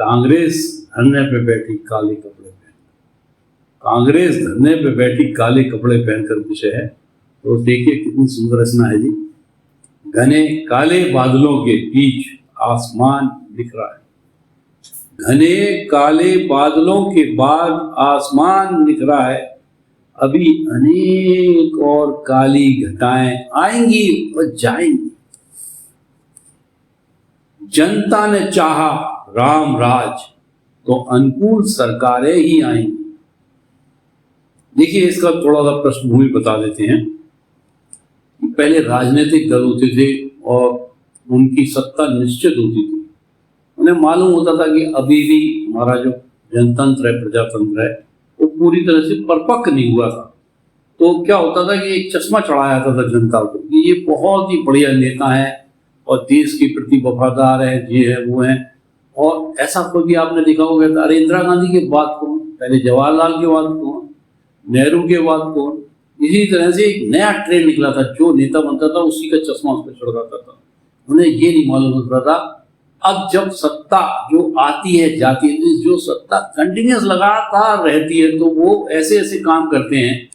कांग्रेस धरने पे बैठी काले कपड़े पहन, कांग्रेस धरने पे बैठी काले कपड़े पहनकर विषय है। तो देखिए कितनी सुंदर रचना है जी। घने काले बादलों के बीच आसमान दिख रहा है, घने काले बादलों के बाद आसमान दिख रहा है, अभी अनेक और काली घटाएं आएंगी और जाएंगी। जनता ने चाहा राम राज तो अनुकूल सरकारें ही आएंगी। देखिए इसका थोड़ा सा पृष्ठभूमि बता देते हैं। पहले राजनीतिक दल होते थे और उनकी सत्ता निश्चित होती थी। उन्हें मालूम होता था कि अभी भी हमारा जो जनतंत्र है, प्रजातंत्र है, वो पूरी तरह से परिपक्व नहीं हुआ था। तो क्या होता था कि एक चश्मा चढ़ाया जाता था जनता को कि ये बहुत ही बढ़िया नेता है और देश के प्रति वफादार है, ये है वो है। और ऐसा कोई भी आपने देखा होगा, अरे इंदिरा गांधी के बाद कौन, पहले जवाहरलाल के बाद कौन, नेहरू के बाद कौन। इसी तरह से एक नया ट्रेंड निकला था, जो नेता बनता था उसी का चश्मा उस पर चढ़ जाता था। उन्हें ये नहीं मालूम होता था अब जब सत्ता जो आती है जाती है, जो सत्ता कंटिन्यूस लगातार रहती है, तो वो ऐसे ऐसे काम करते हैं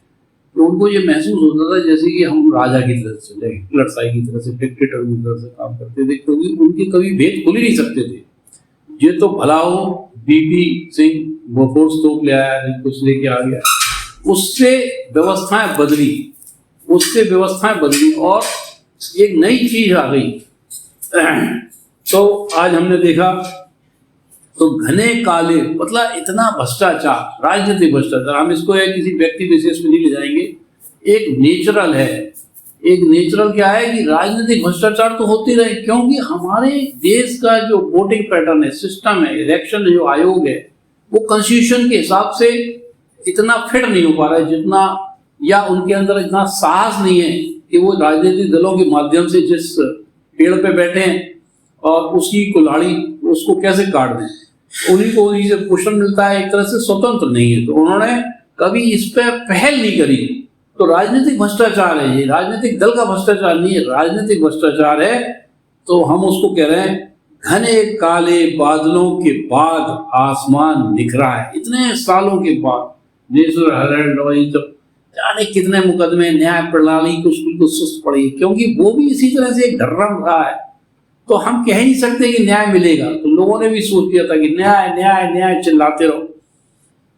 तो उनको ये महसूस होता था जैसे कि हम राजा की तरह से, हिटलर शाही की तरह से, डिक्टेटर की तरह से काम करते थे, क्योंकि उनके कभी भेद खुल ही नहीं सकते थे। ये तो भला हो बीपी सिंह बोफोर्स तोप ले आया, कुछ लेके आ गया, उससे व्यवस्थाएं बदली, उससे व्यवस्थाएं बदली और एक नई चीज आ गई। तो आज हमने देखा तो घने काले, मतलब इतना भ्रष्टाचार, राजनीतिक भ्रष्टाचार, हम इसको किसी व्यक्ति विशेष में नहीं ले जाएंगे, एक नेचुरल है। एक नेचुरल क्या है कि राजनीतिक भ्रष्टाचार तो होती रहे, क्योंकि हमारे देश का जो वोटिंग पैटर्न है, सिस्टम है, इलेक्शन जो आयोग है, वो कॉन्स्टिट्यूशन के हिसाब से इतना फिट नहीं हो पा रहा है जितना, या उनके अंदर इतना साहस नहीं है कि वो राजनीतिक दलों के माध्यम से जिस पेड़ पे बैठे हैं और उसकी कुल्हाड़ी उसको कैसे काट दें, उन्हीं को उन्हीं से पोषण मिलता है, एक तरह से स्वतंत्र नहीं है। तो उन्होंने कभी इस पे पहल नहीं करी। तो राजनीतिक भ्रष्टाचार है ये, राजनीतिक दल का भ्रष्टाचार नहीं है, राजनीतिक भ्रष्टाचार है। तो हम उसको कह रहे हैं घने काले बादलों के बाद आसमान दिख रहा है। इतने सालों के बाद नेशनल हेराल्ड और ये सब जाने कितने मुकदमे, न्याय प्रणाली कुछ बिल्कुल सुस्त पड़ी, क्योंकि वो भी इसी तरह से एक ढर्रम रहा है। तो हम कह नहीं सकते कि न्याय मिलेगा। तो लोगों ने भी सोच लिया था कि न्याय न्याय न्याय चिल्लाते रहो।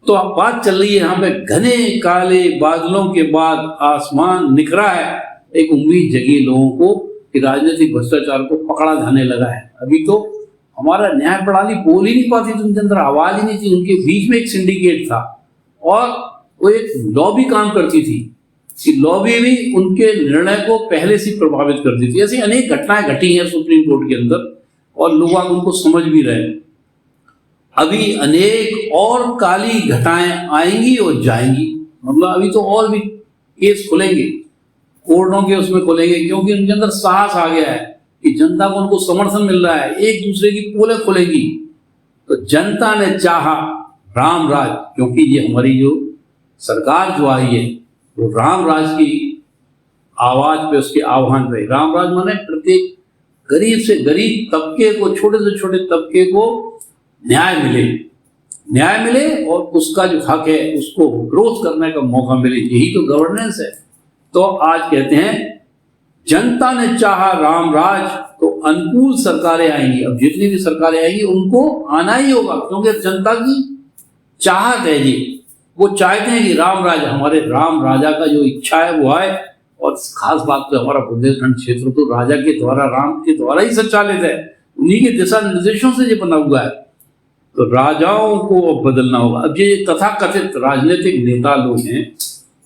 तो अब बात चल रही है यहाँ पे घने काले बादलों के बाद आसमान निखरा है। एक उम्मीद जगी लोगों को कि राजनीतिक भ्रष्टाचार को पकड़ा जाने लगा है। अभी तो हमारा न्याय प्रणाली बोल ही नहीं पाती थी, उनके अंदर आवाज ही नहीं थी। उनके बीच में एक सिंडिकेट था और वो एक लॉबी काम करती थी कि लॉबी भी उनके निर्णय को पहले से प्रभावित करती थी। ऐसी अनेक घटनाएं घटी हैं सुप्रीम कोर्ट के अंदर और लोग उनको समझ भी रहे हैं। अभी अनेक और काली घटाएं आएंगी और जाएंगी, मतलब अभी तो और भी केस खुलेंगे, कोर्टों के उसमें खुलेंगे, क्योंकि उनके अंदर साहस आ गया है कि जनता को उनको समर्थन मिल रहा है, एक दूसरे की पोलें खुलेगी। तो जनता ने चाहा राम राज, क्योंकि ये हमारी जो सरकार जो आई है वो राम राज की आवाज पे, उसके आह्वान पे। राम राज माने प्रत्येक गरीब से गरीब तबके को, छोटे से छोटे तबके को न्याय मिले, न्याय मिले और उसका जो हक है उसको ग्रोथ करने का मौका मिले। यही तो गवर्नेंस है। तो आज कहते हैं जनता ने चाहा राम राज तो अनुकूल सरकारें आएंगी। अब जितनी भी सरकारें आएंगी उनको आना ही होगा, क्योंकि जनता की चाहत है ये। वो चाहते हैं कि राम राज, हमारे राम राजा का जो इच्छा है वो आए। और खास बात तो हमारा बुंदेलखंड क्षेत्र तो राजा के द्वारा, राम के द्वारा ही संचालित है, उन्हीं के दिशा निर्देशों से ये बना हुआ है। तो राजाओं को अब बदलना होगा। अब ये तथाकथित राजनीतिक नेता लोग हैं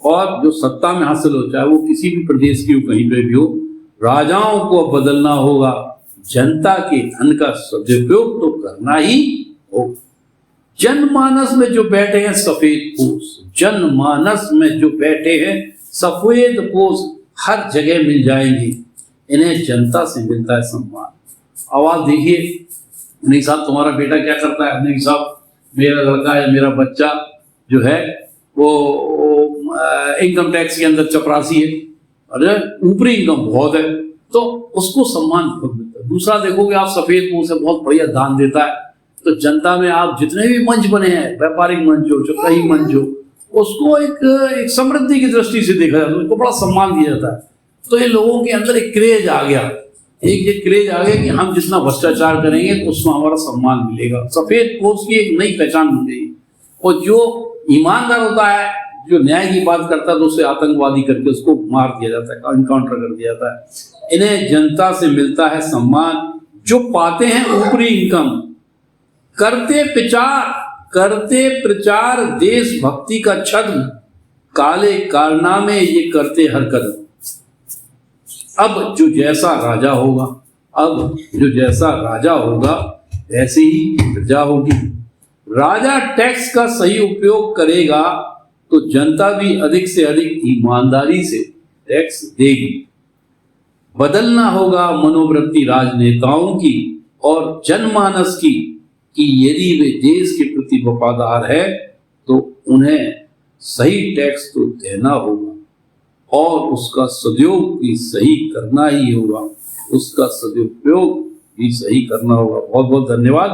और जो सत्ता में हासिल हो, चाहे वो किसी भी प्रदेश की हो, कहीं पे भी हो, राजाओं को अब बदलना होगा। जनता के धन का सदुपयोग तो करना ही होगा। जनमानस में जो बैठे हैं सफेद पोष, जनमानस में जो बैठे हैं सफेद पोष हर जगह मिल जाएंगे। इन्हें जनता से मिलता है सम्मान। अब आप देखिए अनिल साहब, तुम्हारा बेटा क्या करता है? अनिल साहब, मेरा लड़का या मेरा बच्चा जो है वो इनकम टैक्स के अंदर चपरासी है, अरे ऊपरी इनकम बहुत है, तो उसको सम्मान बहुत मिलता है। दूसरा देखोगे आप, सफेद पोष है, बहुत बढ़िया दान देता है, तो जनता में आप जितने भी मंच बने हैं, व्यापारिक मंच हो, जो कई मंच हो, उसको एक समृद्धि की दृष्टि से देखा जाता है, उसको बड़ा सम्मान दिया जाता है। तो ये लोगों के अंदर एक क्रेज आ गया, एक ये क्रेज आ गया कि हम जितना भ्रष्टाचार करेंगे तो उसमें हमारा सम्मान मिलेगा। सफेद पोस्ट की एक नई पहचान बन गई। और जो ईमानदार होता है, जो न्याय की बात करता है, तो उसे आतंकवादी करके उसको मार दिया जाता है, एनकाउंटर कर दिया जाता है। इन्हें जनता से मिलता है सम्मान, जो पाते हैं ऊपरी इनकम, करते प्रचार देशभक्ति का छद्म, काले कारनामे ये करते हर कदम। अब जो जैसा राजा होगा ऐसी ही प्रजा होगी। राजा टैक्स का सही उपयोग करेगा तो जनता भी अधिक से अधिक ईमानदारी से टैक्स देगी। बदलना होगा मनोवृत्ति राजनेताओं की और जनमानस की, कि यदि वे देश के प्रति वफादार है तो उन्हें सही टैक्स तो देना होगा और उसका सदुपयोग भी सही करना ही होगा, बहुत बहुत धन्यवाद।